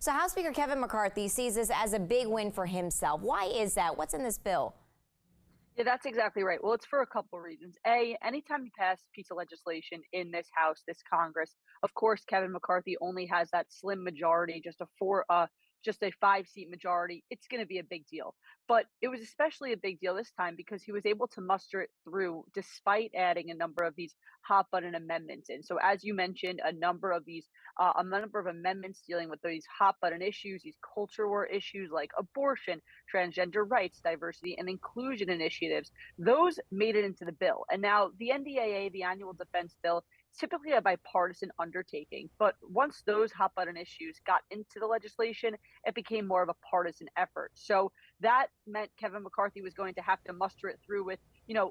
So House Speaker Kevin McCarthy sees this as a big win for himself. Why is that? What's in this bill? Yeah, that's exactly right. Well, it's for a couple of reasons. A, anytime you pass a piece of legislation in this House, this Congress, of course, Kevin McCarthy only has that slim majority, just a 5-seat majority. It's going to be a big deal. But it was especially a big deal this time because he was able to muster it through despite adding a number of these hot button amendments in. So, as you mentioned, a number of amendments dealing with these hot button issues, these culture war issues like abortion, transgender rights, diversity, and inclusion initiatives, those made it into the bill. And now the NDAA, the Annual Defense Bill, is typically a bipartisan undertaking. But once those hot button issues got into the legislation, it became more of a partisan effort. So that meant Kevin McCarthy was going to have to muster it through with,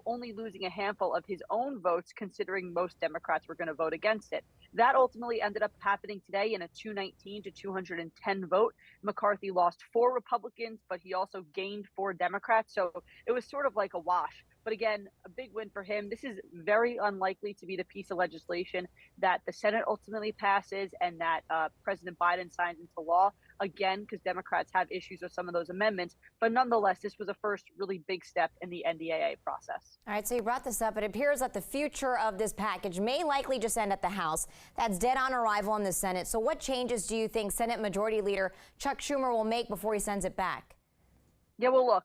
only losing a handful of his own votes, considering most Democrats were going to vote against it. That ultimately ended up happening today in a 219 to 210 vote. McCarthy lost 4 Republicans, but he also gained 4 Democrats. So it was sort of like a wash. But again, a big win for him. This is very unlikely to be the piece of legislation that the Senate ultimately passes and that President Biden signs into law, again, because Democrats have issues with some of those amendments. But nonetheless, this was a first really big step in the NDAA process. All right, so you brought this up. It appears that the future of this package may likely just end at the House. That's dead on arrival in the Senate. So what changes do you think Senate Majority Leader Chuck Schumer will make before he sends it back? Yeah, well, look,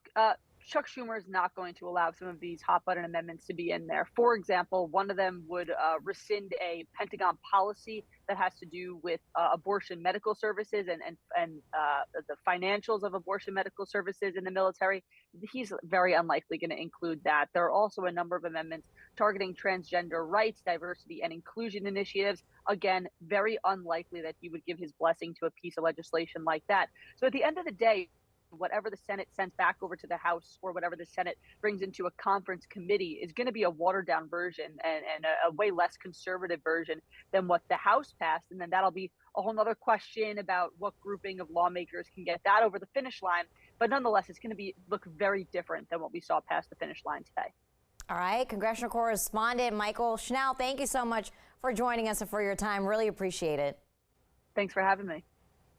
Chuck Schumer is not going to allow some of these hot button amendments to be in there. For example, one of them would rescind a Pentagon policy that has to do with abortion medical services and the financials of abortion medical services in the military. He's very unlikely going to include that. There are also a number of amendments targeting transgender rights, diversity, and inclusion initiatives. Again, very unlikely that he would give his blessing to a piece of legislation like that. So at the end of the day, whatever the Senate sends back over to the House or whatever the Senate brings into a conference committee is going to be a watered down version and a way less conservative version than what the House passed. And then that'll be a whole nother question about what grouping of lawmakers can get that over the finish line. But nonetheless, it's going to look very different than what we saw past the finish line today. All right. Congressional correspondent Mychael Schnell, thank you so much for joining us and for your time. Really appreciate it. Thanks for having me.